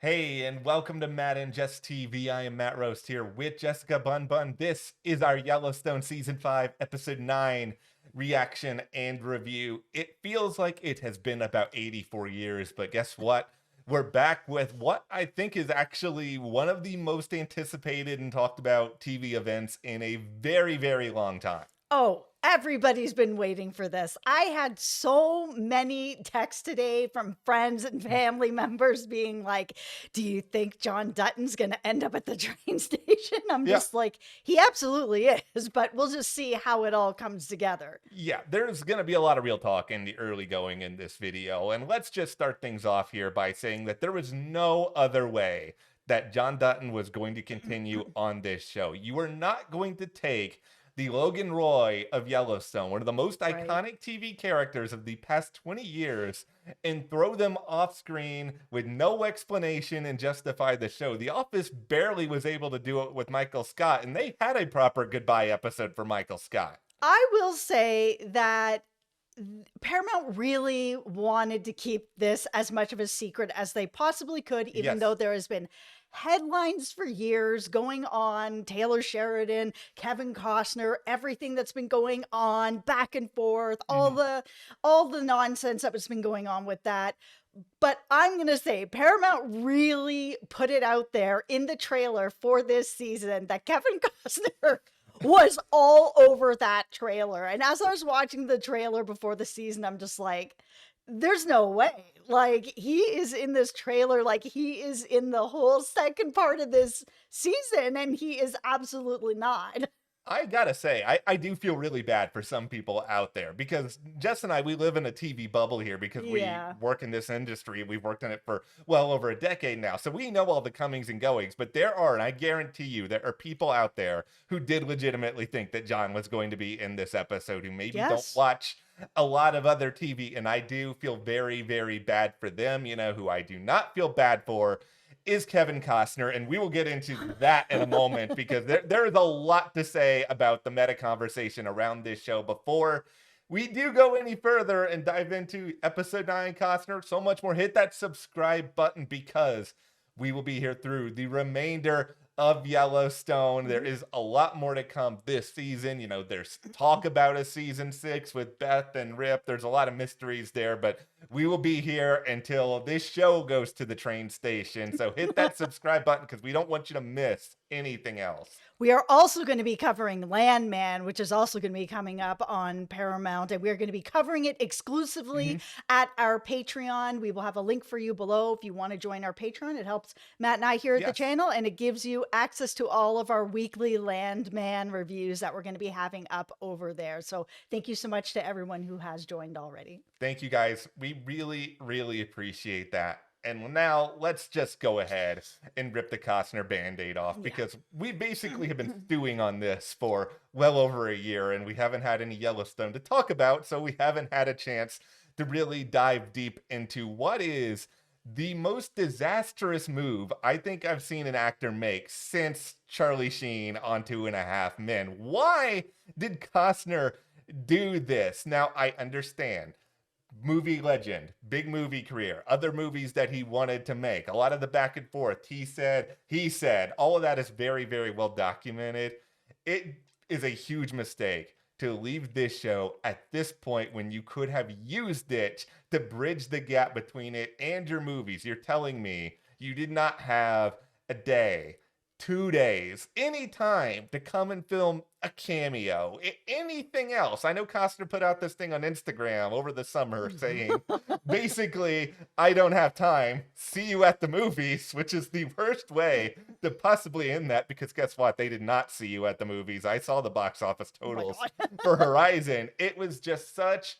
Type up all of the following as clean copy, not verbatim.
Hey, and welcome to Matt and Jess TV. I am Matt Roast here with Jessica Bun Bun. This is our Yellowstone Season 5, Episode 9 reaction and review. It feels like it has been about 84 years, but guess what? We're back with what I think is actually one of the most anticipated and talked about TV events in a very, very long time. Oh, everybody's been waiting for this. I had so many texts today from friends and family members being like, "Do you think John Dutton's going to end up at the train station?" I'm Yeah. just like, he absolutely is, but we'll just see how it all comes together. Yeah, there's going to be a lot of real talk in the early going in this video. And let's just start things off here by saying that there was no other way that John Dutton was going to continue on this show. You are not going to take the Logan Roy of Yellowstone, one of the most Right. iconic TV characters of the past 20 years, and throw them off screen with no explanation and justify the show. The Office barely was able to do it with Michael Scott, and they had a proper goodbye episode for Michael Scott. I will say that Paramount really wanted to keep this as much of a secret as they possibly could, even though Yes. there has been headlines for years going on, Taylor Sheridan, Kevin Costner, everything that's been going on back and forth, Mhm. all the nonsense that has been going on with that. But I'm going to say Paramount really put it out there in the trailer for this season that Kevin Costner was all over that trailer. And as I was watching the trailer before the season, I'm just like, there's no way. Like, he is in this trailer, like, he is in the whole second part of this season, and he is absolutely not. I gotta say, I do feel really bad for some people out there because Jess and I, we live in a TV bubble here because we Yeah. work in this industry. We've worked in it for well over a decade now. So we know all the comings and goings, but there are, and I guarantee you, there are people out there who did legitimately think that John was going to be in this episode who maybe don't Yes. watch a lot of other TV. And I do feel very, very bad for them. You know, who I do not feel bad for is Kevin Costner, and we will get into that in a moment because there is a lot to say about the meta conversation around this show. Before we do go any further and dive into episode 9, Costner, so much more, hit that subscribe button because we will be here through the remainder of Yellowstone. There Mhm. is a lot more to come this season. You know, there's talk about a season 6 with Beth and Rip. There's a lot of mysteries there, but we will be here until this show goes to the train station. So hit that subscribe button because we don't want you to miss anything else. We are also going to be covering Landman, which is also going to be coming up on Paramount, and we're going to be covering it exclusively Mhm. at our Patreon. We will have a link for you below if you want to join our Patreon. It helps Matt and I here at the Yes. channel, and it gives you access to all of our weekly Landman reviews that we're going to be having up over there. So thank you so much to everyone who has joined already. Thank you guys. We really, really appreciate that. And now let's just go ahead and rip the Costner band-aid off Yeah. because we basically have been stewing on this for well over a year and we haven't had any Yellowstone to talk about, so we haven't had a chance to really dive deep into what is the most disastrous move I think I've seen an actor make since Charlie Sheen on Two and a Half Men. Why did Costner do this? Now, I understand movie legend, big movie career, other movies that he wanted to make, a lot of the back and forth, he said, all of that is very, very well documented. It is a huge mistake to leave this show at this point when you could have used it to bridge the gap between it and your movies. You're telling me you did not have a day, 2 days, any time to come and film a cameo, anything else. I know Costner put out this thing on Instagram over the summer saying, basically, I don't have time. See you at the movies, which is the worst way to possibly end that because guess what? They did not see you at the movies. I saw the box office Oh my totals God. for Horizon. It was just such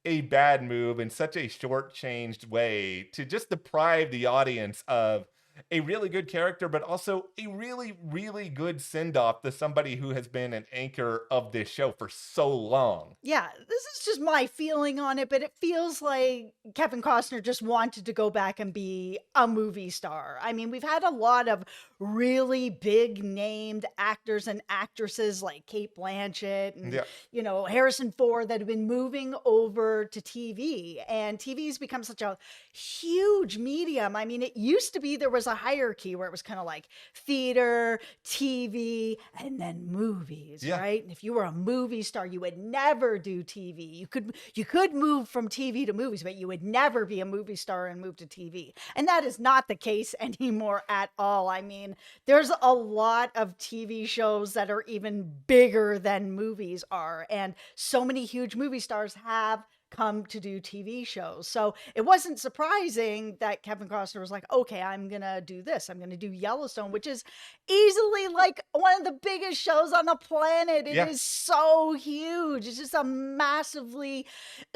a bad move and such a shortchanged way to just deprive the audience of a really good character, but also a really, really good send off to somebody who has been an anchor of this show for so long. Yeah, this is just my feeling on it, but it feels like Kevin Costner just wanted to go back and be a movie star. I mean, we've had a lot of really big named actors and actresses like Kate Blanchett and, Yeah. Harrison Ford that have been moving over to TV. And TV's become such a huge medium. I mean, it used to be there was was a hierarchy where it was kind of like theater, TV, and then movies, Yeah. right? And if you were a movie star, you would never do TV. You could move from TV to movies, but you would never be a movie star and move to TV. And that is not the case anymore at all. I mean, there's a lot of TV shows that are even bigger than movies are, and so many huge movie stars have come to do TV shows. So it wasn't surprising that Kevin Costner was like, okay, I'm going to do this. I'm going to do Yellowstone, which is easily like one of the biggest shows on the planet. It is so huge. It's just a massively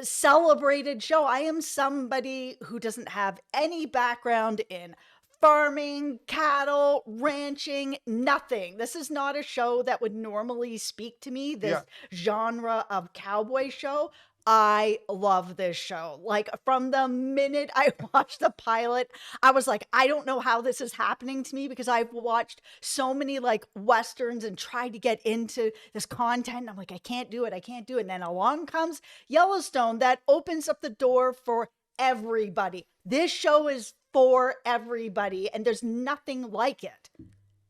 celebrated show. I am somebody who doesn't have any background in farming, cattle, ranching, nothing. This is not a show that would normally speak to me, this genre of cowboy show. I love this show. Like, from the minute I watched the pilot, I was like, I don't know how this is happening to me, because I've watched so many like Westerns and tried to get into this content. And I'm like, I can't do it. And then along comes Yellowstone that opens up the door for everybody. This show is for everybody, and there's nothing like it.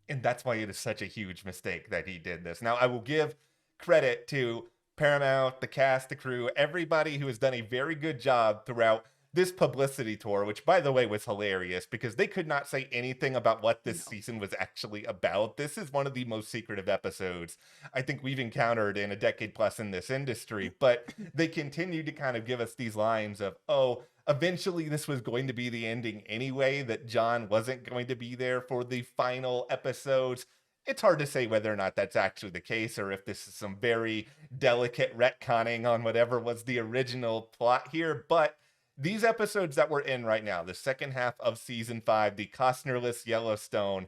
And that's why it is such a huge mistake that he did this. Now, I will give credit to Paramount, the cast, the crew, everybody who has done a very good job throughout this publicity tour, which, by the way, was hilarious because they could not say anything about what this season was actually about. This is one of the most secretive episodes I think we've encountered in a decade plus in this industry, but they continue to kind of give us these lines of, oh, eventually this was going to be the ending anyway, that John wasn't going to be there for the final episodes. It's hard to say whether or not that's actually the case, or if this is some very delicate retconning on whatever was the original plot here. But these episodes that we're in right now, the second half of season 5, the Costnerless Yellowstone,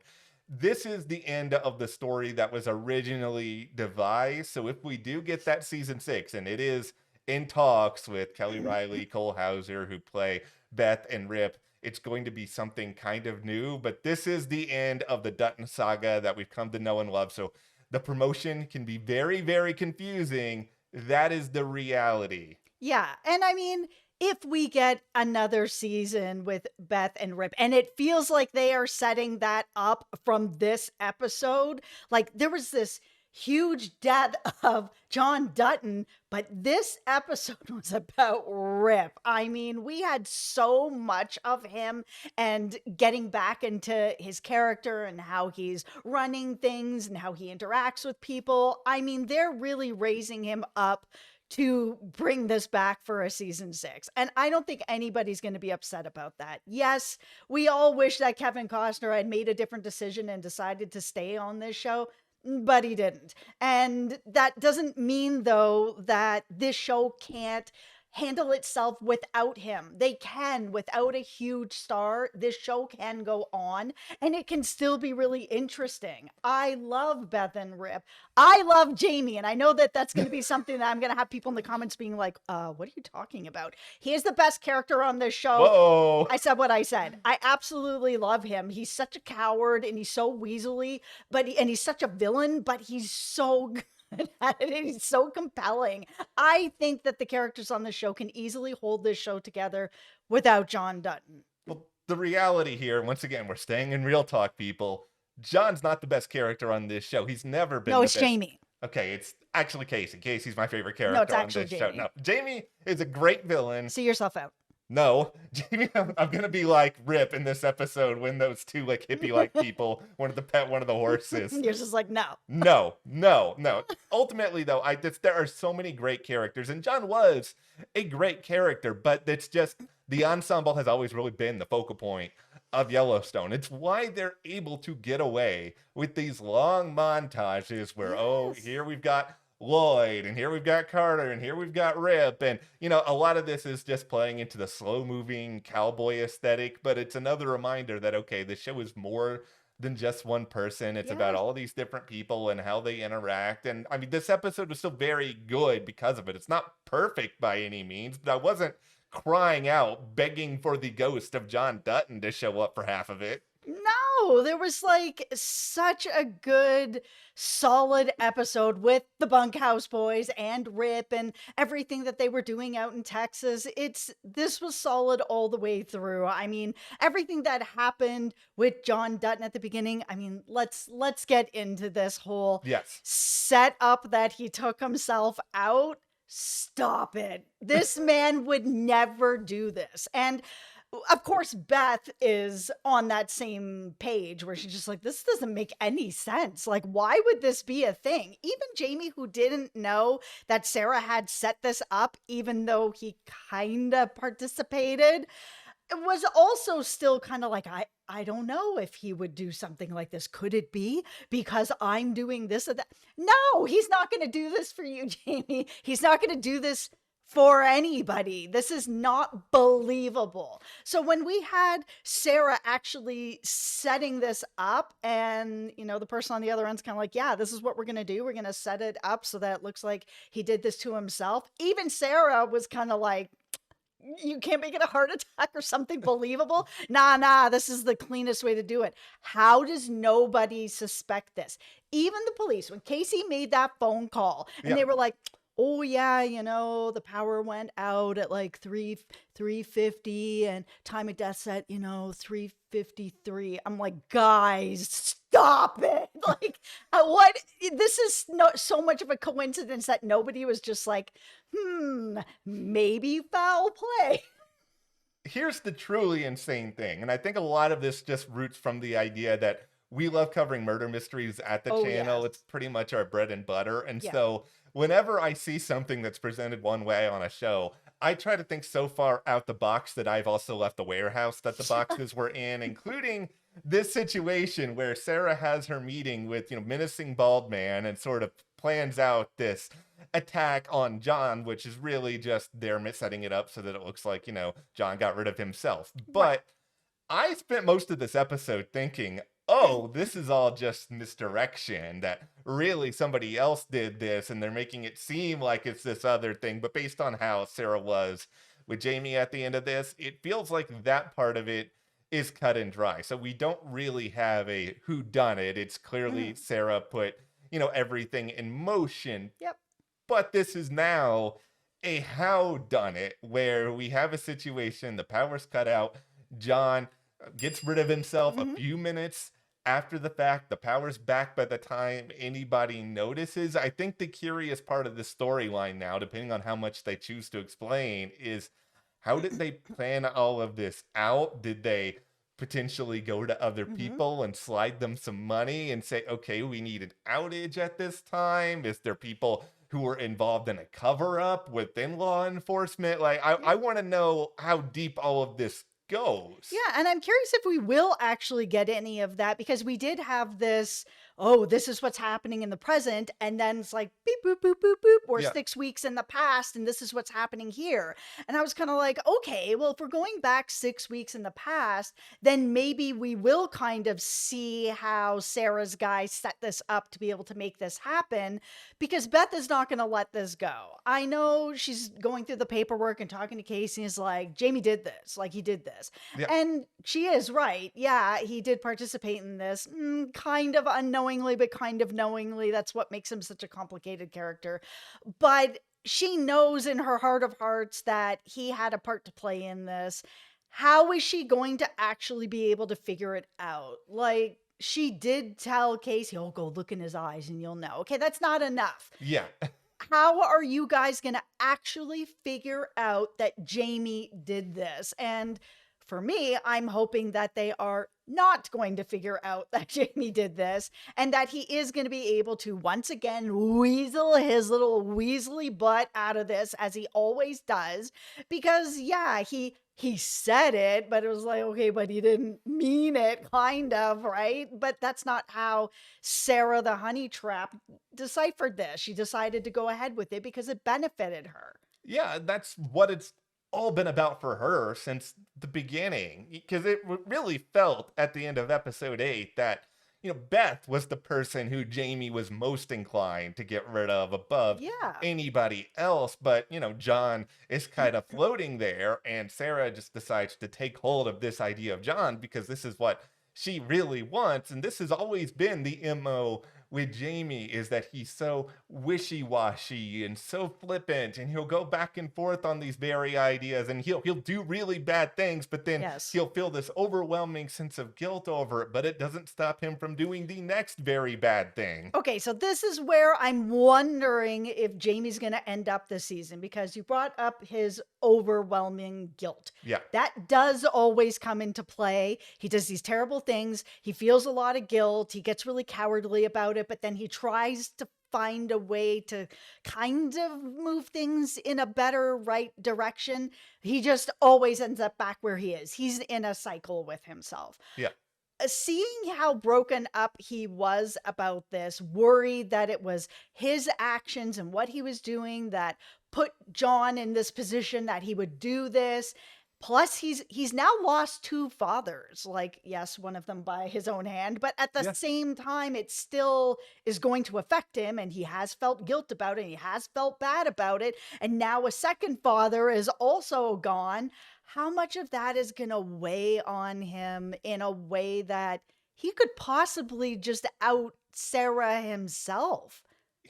this is the end of the story that was originally devised. So if we do get that season 6, and it is in talks with Kelly Reilly, Cole Hauser, who play Beth and Rip, it's going to be something kind of new, but this is the end of the Dutton saga that we've come to know and love. So the promotion can be very, very confusing. That is the reality. Yeah. And I mean, if we get another season with Beth and Rip, and it feels like they are setting that up from this episode, like there was this huge death of John Dutton, but this episode was about Rip. I mean, we had so much of him and getting back into his character and how he's running things and how he interacts with people. I mean, they're really raising him up to bring this back for a season 6. And I don't think anybody's going to be upset about that. Yes, we all wish that Kevin Costner had made a different decision and decided to stay on this show, but he didn't. And that doesn't mean, though, that this show can't handle itself without him. They can. Without a huge star, this show can go on and it can still be really interesting. I love Beth and Rip. I love Jamie, and I know that that's going to be something that I'm going to have people in the comments being like, what are you talking about? He is the best character on this show. Whoa. I said what I said. I absolutely love him. He's such a coward and he's so weaselly, and he's such a villain, but he's so good at it. He's so compelling. I think that the characters on the show can easily hold this show together without John Dutton. Well, the reality here, once again, we're staying in real talk, people. John's not the best character on this show. He's never been. No, it's Jamie. Okay, it's actually Casey. Casey's my favorite character No, it's on actually this show. Jamie. No, Jamie is a great villain. See yourself out. No, Jamie, I'm gonna be like Rip in this episode when those two like hippie-like people wanted to pet one of the horses. You're just like, no. No. Ultimately, though, there are so many great characters, and John was a great character, but it's just the ensemble has always really been the focal point of Yellowstone. It's why they're able to get away with these long montages where, here we've got Lloyd, and here we've got Carter, and here we've got Rip, and a lot of this is just playing into the slow-moving cowboy aesthetic, but it's another reminder that, okay, this show is more than just one person. It's about all these different people and how they interact, and I mean, this episode was still very good because of it. It's not perfect by any means, but I wasn't crying out, begging for the ghost of John Dutton to show up for half of it. No, know. There was like such a good, solid episode with the Bunkhouse Boys and Rip and everything that they were doing out in Texas. This was solid all the way through. I mean, everything that happened with John Dutton at the beginning. I mean, let's get into this whole Yes. setup that he took himself out. Stop it. This man would never do this. And of course, Beth is on that same page where she's just like, this doesn't make any sense. Like, why would this be a thing? Even Jamie, who didn't know that Sarah had set this up, even though he kind of participated, it was also still kind of like, I don't know if he would do something like this. Could it be because I'm doing this or that? No, he's not going to do this for you, Jamie. He's not going to do this for anybody. This is not believable. So when we had Sarah actually setting this up and, the person on the other end's kind of like, yeah, this is what we're going to do. We're going to set it up so that it looks like he did this to himself. Even Sarah was kind of like, you can't make it a heart attack or something believable. Nah, this is the cleanest way to do it. How does nobody suspect this? Even the police, when Casey made that phone call and they were like, oh yeah, the power went out at like 3:50 and time of death at 3:53. I'm like, guys, stop it. Like, what? This is not so much of a coincidence that nobody was just like, maybe foul play. Here's the truly insane thing, and I think a lot of this just roots from the idea that we love covering murder mysteries at the channel. Yes. It's pretty much our bread and butter. And Yeah. so whenever I see something that's presented one way on a show, I try to think so far out the box that I've also left the warehouse that the boxes were in, including this situation where Sarah has her meeting with, menacing bald man and sort of plans out this attack on John, which is really just they're setting it up so that it looks like, John got rid of himself. But I spent most of this episode thinking, oh, this is all just misdirection, that really somebody else did this and they're making it seem like it's this other thing. But based on how Sarah was with Jamie at the end of this, it feels like that part of it is cut and dry. So we don't really have a whodunit. It's clearly Sarah put, everything in motion. Yep. But this is now a how done it, where we have a situation, the power's cut out, John gets rid of himself a few minutes after the fact, the power's back by the time anybody notices. I think the curious part of the storyline now, depending on how much they choose to explain, is how did they plan all of this out? Did they potentially go to other people and slide them some money and say, okay, we need an outage at this time? Is there people who were involved in a cover-up within law enforcement? Like, I want to know how deep all of this goes. Yeah, and I'm curious if we will actually get any of that, because we did have this, this is what's happening in the present, and then it's like beep boop boop boop boop, or 6 weeks in the past, and this is what's happening here. And I was kind of like, okay, well, if we're going back 6 weeks in the past, then maybe we will kind of see how Sarah's guys set this up to be able to make this happen, because Beth is not going to let this go. I know she's going through the paperwork and talking to Casey, is like, Jamie did this, like he did this. Yeah. And she is right. Yeah, he did participate in this, kind of unknowingly, but kind of knowingly. That's what makes him such a complicated character. But she knows in her heart of hearts that he had a part to play in this. How is she going to actually be able to figure it out? Like, she did tell Casey, go look in his eyes and you'll know. Okay, that's not enough. Yeah. How are you guys going to actually figure out that Jamie did this? And for me, I'm hoping that they are not going to figure out that Jamie did this, and that he is going to be able to once again weasel his little weaselly butt out of this, as he always does. Because yeah, he said it, but it was like, okay, but he didn't mean it, kind of, right? But that's not how Sarah the Honey Trap deciphered this. She decided to go ahead with it because it benefited her. Yeah, that's what it's all been about for her since the beginning. Because it really felt at the end of episode 8 that, Beth was the person who Jamie was most inclined to get rid of above anybody else. But, John is kind of floating there, and Sarah just decides to take hold of this idea of John because this is what she really wants. And this has always been the MO with Jamie, is that he's so wishy-washy and so flippant, and he'll go back and forth on these very ideas, and he'll do really bad things, but then Yes. he'll feel this overwhelming sense of guilt over it, but it doesn't stop him from doing the next very bad thing. Okay, so this is where I'm wondering if Jamie's going to end up this season, because you brought up his overwhelming guilt. Yeah. That does always come into play. He does these terrible things. He feels a lot of guilt. He gets really cowardly about it, but then he tries to find a way to kind of move things in a better, right direction. He just always ends up back where he is. He's in a cycle with himself. Yeah. Seeing how broken up he was about this, worried that it was his actions and what he was doing that put John in this position that he would do this. Plus, he's now lost two fathers. Like, yes, one of them by his own hand, but at the same time, it still is going to affect him, and he has felt guilt about it. And he has felt bad about it, and now a second father is also gone. How much of that is going to weigh on him in a way that he could possibly just out Sarah himself?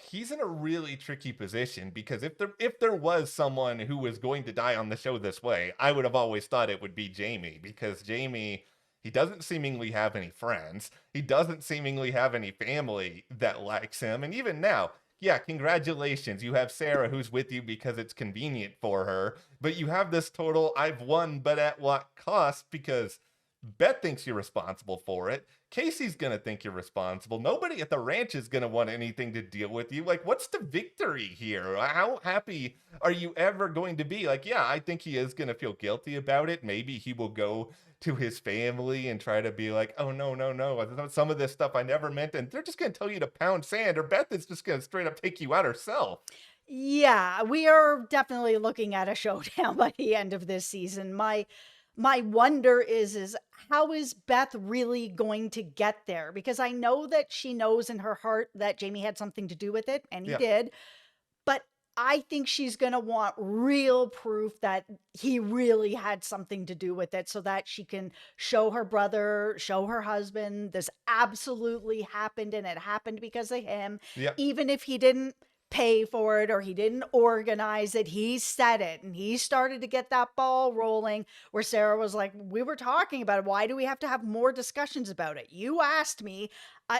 He's in a really tricky position, because if there was someone who was going to die on the show this way, I would have always thought it would be Jamie, because Jamie, he doesn't seemingly have any friends. He doesn't seemingly have any family that likes him. And even now, yeah, congratulations. You have Sarah who's with you because it's convenient for her, but you have this total I've won, but at what cost? Because Beth thinks you're responsible for it. Casey's gonna think you're responsible. Nobody at the ranch is gonna want anything to deal with you. Like, what's the victory here? How happy are you ever going to be? Like, yeah, I think he is gonna feel guilty about it. Maybe he will go to his family and try to be like, oh, no. Some of this stuff I never meant. And they're just gonna tell you to pound sand, or Beth is just gonna straight up take you out herself. Yeah, we are definitely looking at a showdown by the end of this season. My wonder is how is Beth really going to get there? Because I know that she knows in her heart that Jamie had something to do with it, and he did. But I think she's going to want real proof that he really had something to do with it, so that she can show her brother, show her husband, this absolutely happened, and it happened because of him. Yeah. Even if he didn't pay for it or he didn't organize it, he said it, and he started to get that ball rolling, where Sarah was like, we were talking about it. Why do we have to have more discussions about it? You asked me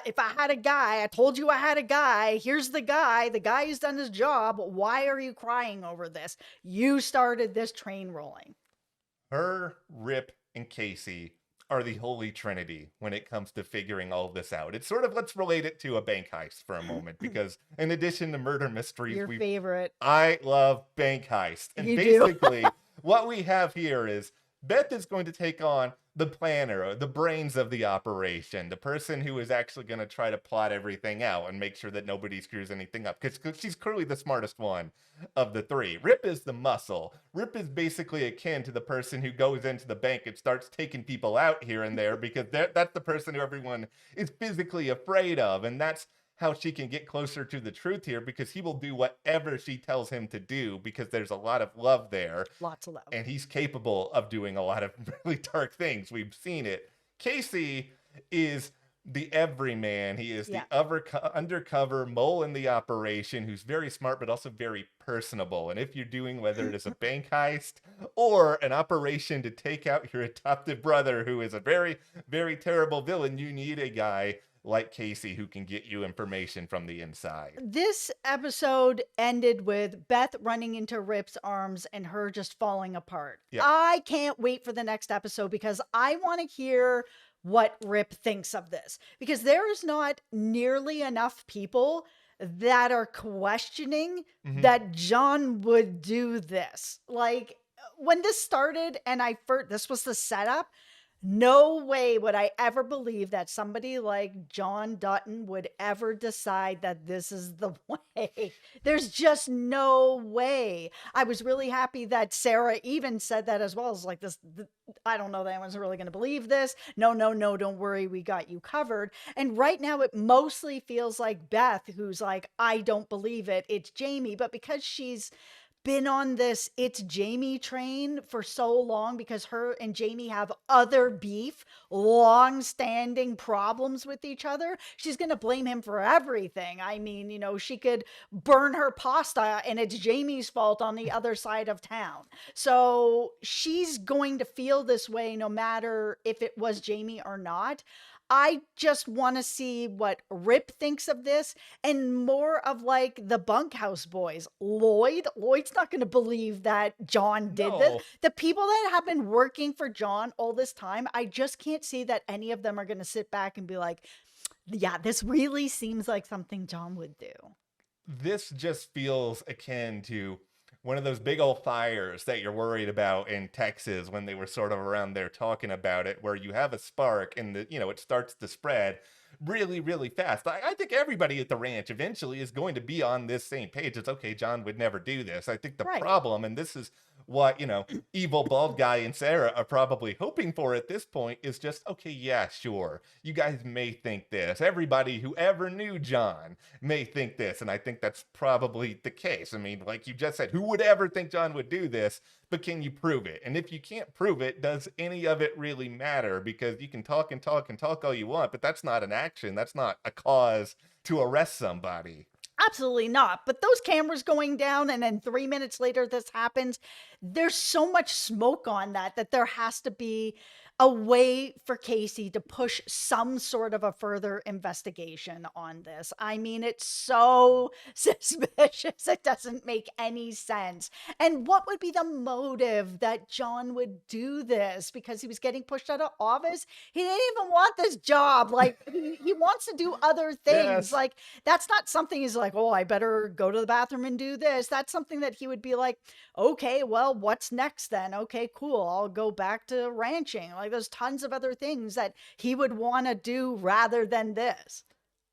if I had a guy. I told you I had a guy. Here's the guy who's done his job. Why are you crying over this? You started this train rolling. Her, Rip, and Casey are the holy trinity when it comes to figuring all this out. It's sort of, let's relate it to a bank heist for a moment, because in addition to murder mysteries, Your favorite. I love bank heist. And You basically what we have here is Beth is going to take on the planner, the brains of the operation, the person who is actually going to try to plot everything out and make sure that nobody screws anything up, because she's clearly the smartest one of the three. Rip is the muscle. Rip is basically akin to the person who goes into the bank and starts taking people out here and there, because that's the person who everyone is physically afraid of, and that's how she can get closer to the truth here, because he will do whatever she tells him to do, because there's a lot of love there. Lots of love. And he's capable of doing a lot of really dark things. We've seen it. Casey is the everyman. He is the undercover mole in the operation, who's very smart, but also very personable. And if you're doing, whether it is a bank heist or an operation to take out your adopted brother, who is a very, very terrible villain, you need a guy like Casey who can get you information from the inside. This episode ended with Beth running into Rip's arms and her just falling apart. Yeah. I can't wait for the next episode, because I want to hear what Rip thinks of this, because there is not nearly enough people that are questioning that John would do this. Like, when this started and this was the setup, no way would I ever believe that somebody like John Dutton would ever decide that this is the way. There's just no way. I was really happy that Sarah even said that as well. It's like, I don't know that anyone's really going to believe this. No, don't worry. We got you covered. And right now it mostly feels like Beth, who's like, I don't believe it. It's Jamie. But because she's been on this "it's Jamie" train for so long because her and Jamie have other beef, long-standing problems with each other. She's going to blame him for everything. I mean, she could burn her pasta and it's Jamie's fault on the other side of town. So she's going to feel this way no matter if it was Jamie or not. I just want to see what Rip thinks of this and more of like the bunkhouse boys. Lloyd's not going to believe that John did this. No. The people that have been working for John all this time, I just can't see that any of them are going to sit back and be like, yeah, this really seems like something John would do. This just feels akin to one of those big old fires that you're worried about in Texas when they were sort of around there talking about it, where you have a spark and it starts to spread really, really fast. I think everybody at the ranch eventually is going to be on this same page. It's okay, John would never do this. I think the Right. problem, and this is what, evil bald guy and Sarah are probably hoping for at this point, is just, okay, yeah, sure. You guys may think this. Everybody who ever knew John may think this. And I think that's probably the case. I mean, like you just said, who would ever think John would do this? But can you prove it? And if you can't prove it, does any of it really matter? Because you can talk and talk and talk all you want, but that's not an action. That's not a cause to arrest somebody. Absolutely not. But those cameras going down and then 3 minutes later this happens, there's so much smoke on that there has to be a way for Casey to push some sort of a further investigation on this. I mean, it's so suspicious. It doesn't make any sense. And what would be the motive that John would do this? Because he was getting pushed out of office? He didn't even want this job. Like, he wants to do other things. Yes. Like, that's not something he's like, oh, I better go to the bathroom and do this. That's something that he would be like, okay, well, what's next then? Okay, cool. I'll go back to ranching. Like, there's tons of other things that he would want to do rather than this.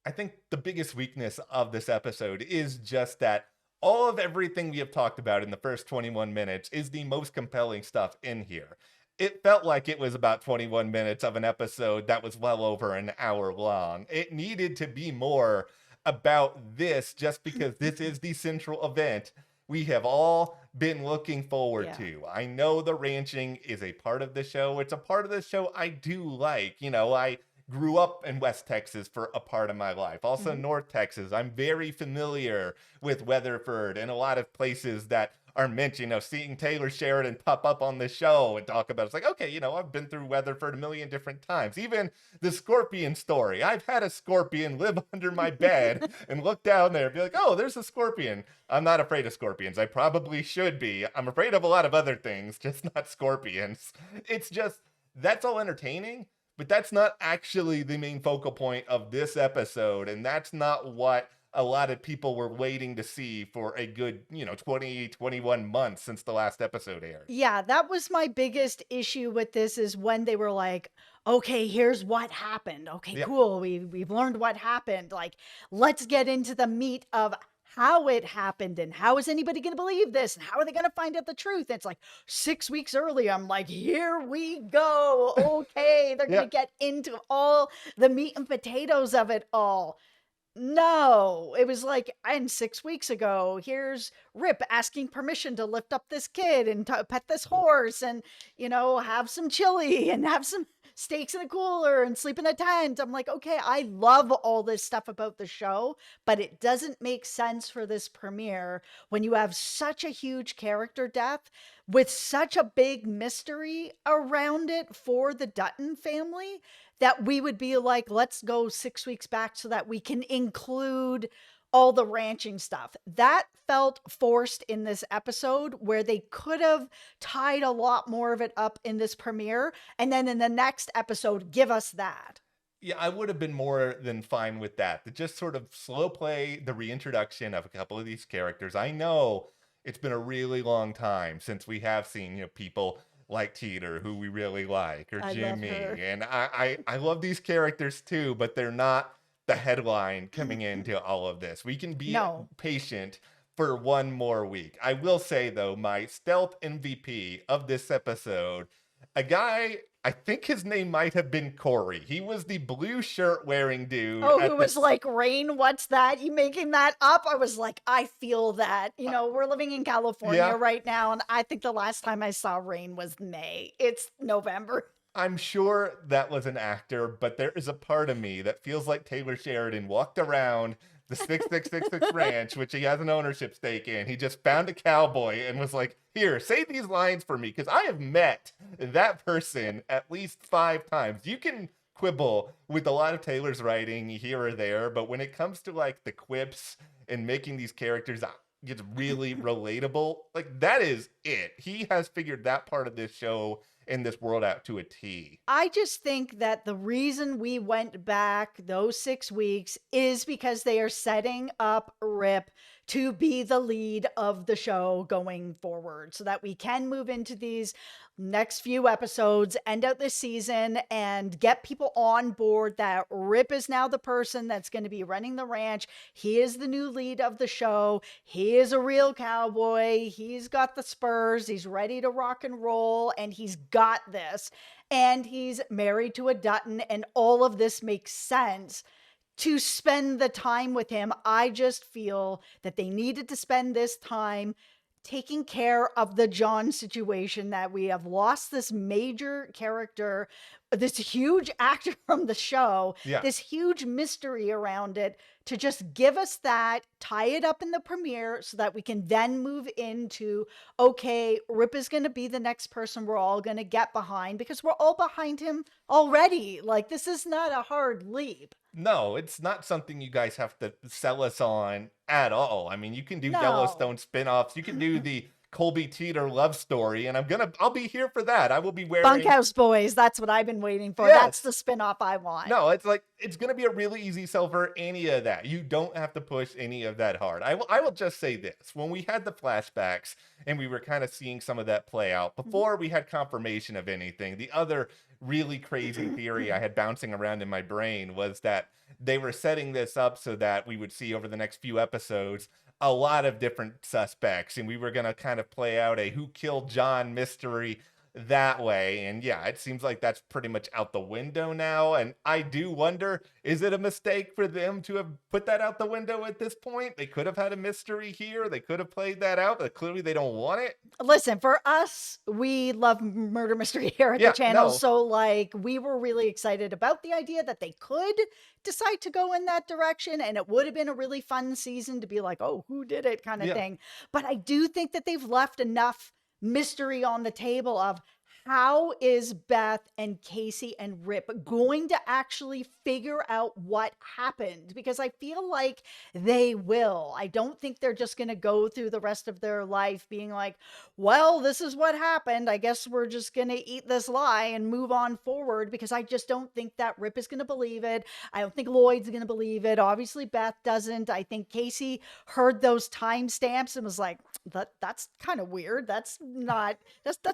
I think the biggest weakness of this episode is just that all of everything we have talked about in the first 21 minutes is the most compelling stuff in here. It felt like it was about 21 minutes of an episode that was well over an hour long. It needed to be more about this just because this is the central event we have all been looking forward to. I know the ranching is a part of the show. It's a part of the show I do like. I grew up in West Texas for a part of my life. Also North Texas. I'm very familiar with Weatherford and a lot of places that are mentioned, seeing Taylor Sheridan pop up on the show and talk about it. It's like, okay, I've been through Weatherford a million different times. Even the scorpion story. I've had a scorpion live under my bed and look down there and be like, oh, there's a scorpion. I'm not afraid of scorpions. I probably should be. I'm afraid of a lot of other things, just not scorpions. It's just, that's all entertaining, but that's not actually the main focal point of this episode. And that's not what a lot of people were waiting to see for a good, 20, 21 months since the last episode aired. Yeah, that was my biggest issue with this is when they were like, okay, here's what happened. Okay, cool. We've learned what happened. Like, let's get into the meat of how it happened and how is anybody going to believe this and how are they going to find out the truth? And it's like 6 weeks earlier, I'm like, here we go. Okay, they're going to get into all the meat and potatoes of it all. No, it was like, and 6 weeks ago, here's Rip asking permission to lift up this kid and pet this horse and, have some chili and have some steaks in a cooler and sleep in a tent. I'm like, okay, I love all this stuff about the show, but it doesn't make sense for this premiere when you have such a huge character death with such a big mystery around it for the Dutton family that we would be like, let's go 6 weeks back so that we can include all the ranching stuff. That felt forced in this episode where they could have tied a lot more of it up in this premiere. And then in the next episode, give us that. Yeah, I would have been more than fine with that. To just sort of slow play the reintroduction of a couple of these characters. I know it's been a really long time since we have seen, people like Teeter, who we really like, or Jimmy. And I love these characters too, but they're not the headline coming into all of this. We can be patient for one more week. I will say, though, my stealth MVP of this episode, a guy I think his name might have been Corey. He was the blue shirt wearing dude. Oh, who was like, Rain, what's that? You making that up? I was like, I feel that. We're living in California Yeah. right now, and I think the last time I saw rain was May. It's November. I'm sure that was an actor, but there is a part of me that feels like Taylor Sheridan walked around the 6666 ranch, which he has an ownership stake in. He just found a cowboy and was like, here, say these lines for me, because I have met that person at least 5 times. You can quibble with a lot of Taylor's writing here or there, but when it comes to like the quips and making these characters get really relatable, like that is it. He has figured that part of this show in this world out to a T. I just think that the reason we went back those 6 weeks is because they are setting up Rip to be the lead of the show going forward so that we can move into these next few episodes, end out this season, and get people on board that Rip is now the person that's going to be running the ranch. He is the new lead of the show. He is a real cowboy. He's got the spurs. He's ready to rock and roll, and he's got this. And he's married to a Dutton, and all of this makes sense. To spend the time with him, I just feel that they needed to spend this time taking care of the John situation, that we have lost this major character, this huge actor from the show, this huge mystery around it, to just give us that, tie it up in the premiere so that we can then move into, okay, Rip is going to be the next person we're all going to get behind, because we're all behind him already. Like, this is not a hard leap. No, it's not something you guys have to sell us on at all. I mean, you can do Yellowstone spinoffs. You can do the Colby Teeter love story, and I'll be here for that. I will be wearing Bunkhouse Boys. That's what I've been waiting for. Yes. That's the spinoff I want. No, it's like, it's going to be a really easy sell for any of that. You don't have to push any of that hard. I will just say this. When we had the flashbacks and we were kind of seeing some of that play out, before we had confirmation of anything, the other really crazy theory I had bouncing around in my brain was that they were setting this up so that we would see over the next few episodes a lot of different suspects, and we were going to kind of play out a who killed John mystery that way. And yeah, it seems like that's pretty much out the window now. And I do wonder, is it a mistake for them to have put that out the window at this point? They could have had a mystery here. They could have played that out, but clearly they don't want it. Listen, for us, we love murder mystery here at the channel. So like, we were really excited about the idea that they could decide to go in that direction, and it would have been a really fun season to be like, oh, who did it kind of thing. But I do think that they've left enough mystery on the table of how is Beth and Casey and Rip going to actually figure out what happened? Because I feel like they will. I don't think they're just going to go through the rest of their life being like, well, this is what happened. I guess we're just going to eat this lie and move on forward, because I just don't think that Rip is going to believe it. I don't think Lloyd's going to believe it. Obviously, Beth doesn't. I think Casey heard those timestamps and was like, that's kind of weird. That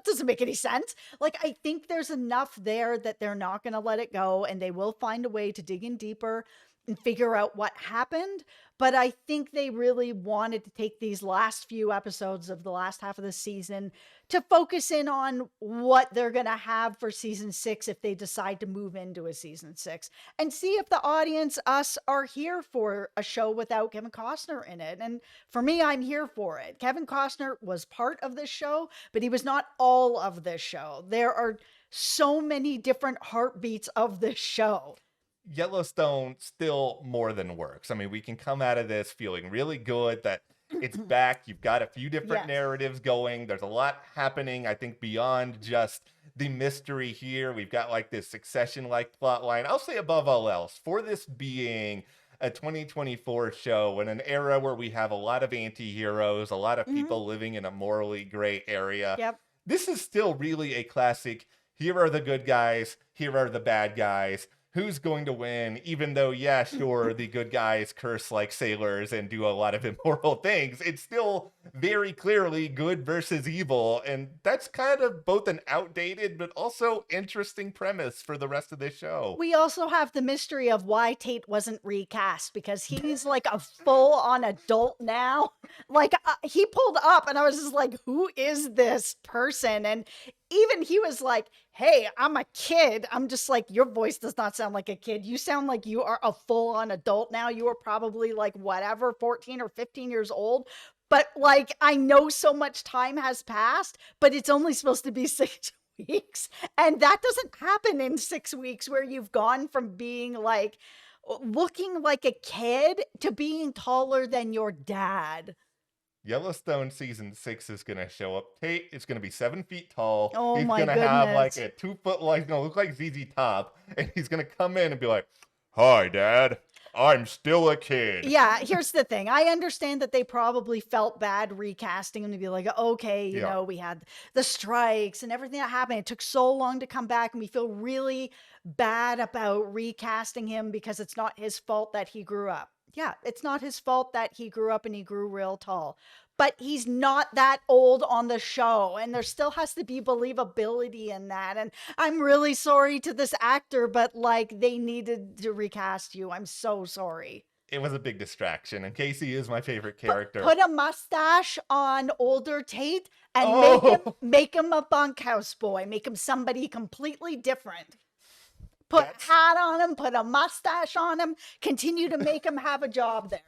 doesn't make any sense. Like, I think there's enough there that they're not going to let it go, and they will find a way to dig in deeper and figure out what happened. But I think they really wanted to take these last few episodes of the last half of the season to focus in on what they're going to have for season 6 if they decide to move into a season 6, and see if the audience, us, are here for a show without Kevin Costner in it. And for me, I'm here for it. Kevin Costner was part of this show, but he was not all of this show. There are so many different heartbeats of this show. Yellowstone still more than works. I mean, we can come out of this feeling really good that it's back. You've got a few different narratives going. There's a lot happening, I think, beyond just the mystery here. We've got like this Succession-like plot line. I'll say above all else, for this being a 2024 show in an era where we have a lot of anti-heroes, a lot of people living in a morally gray area, this is still really a classic, here are the good guys, here are the bad guys. Who's going to win? Even though, yeah, sure, the good guys curse like sailors and do a lot of immoral things, it's still very clearly good versus evil. And that's kind of both an outdated but also interesting premise for the rest of this show. We also have the mystery of why Tate wasn't recast, because he's like a full-on adult now. Like, he pulled up and I was just like, who is this person? And even he was like, hey, I'm a kid. I'm just like, your voice does not sound like a kid. You sound like you are a full-on adult now. You are probably like whatever, 14 or 15 years old. But like, I know so much time has passed, but it's only supposed to be 6 weeks. And that doesn't happen in 6 weeks where you've gone from being like looking like a kid to being taller than your dad. Yellowstone season 6 is gonna show up. Tate is gonna be 7 feet tall. Oh He's my gonna have like goodness. a 2 foot, like, he's gonna look like ZZ Top, and he's gonna come in and be like, "Hi, Dad. I'm still a kid." Yeah, here's the thing. I understand that they probably felt bad recasting him to be like, okay, Yeah. we had the strikes and everything that happened. It took so long to come back, and we feel really bad about recasting him because it's not his fault that he grew up. Yeah, it's not his fault that he grew up and he grew real tall. But he's not that old on the show, and there still has to be believability in that. And I'm really sorry to this actor, but like they needed to recast you. I'm so sorry. It was a big distraction, and Casey is my favorite Put, character. put a mustache on older Tate and Oh, make him a bunkhouse boy. Make him somebody completely different. Put that's a hat on him, put a mustache on him, continue to make him have a job there.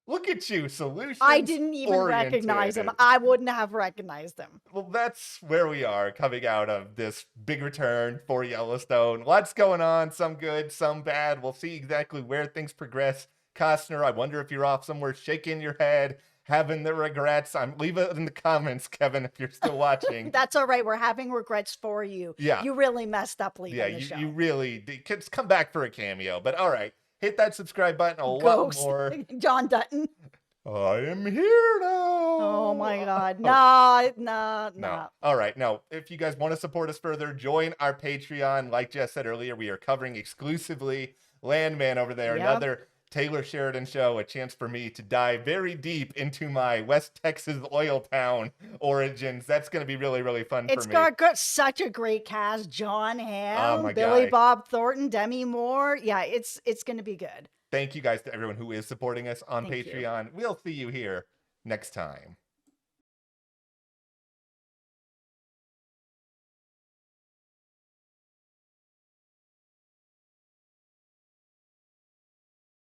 look at you, solutions I didn't even recognize him. oriented. I wouldn't have recognized him. Well, that's where we are coming out of this big return for Yellowstone. Lots going on, some good, some bad. We'll see exactly where things progress. Costner, I wonder if you're off somewhere shaking your head, having the regrets. Leave it in the comments, Kevin, if you're still watching. That's all right. We're having regrets for you. Yeah. You really messed up leaving Yeah, the show. you really did. Come back for a cameo. But all right, hit that subscribe button a lot Ghost. more. John Dutton. I am here now. Oh my God. Oh, No. All right. Now, if you guys want to support us further, join our Patreon. Like Jess said earlier, we are covering exclusively Landman over there. Yep. Another Taylor Sheridan show, a chance for me to dive very deep into my West Texas oil town origins. That's going to be really, really fun It's for me. got such a great cast. John Hamm, my Billy guy. Bob Thornton, Demi Moore. Yeah, it's going to be good. Thank you guys to everyone who is supporting us on Thank you. Patreon. We'll see you here next time.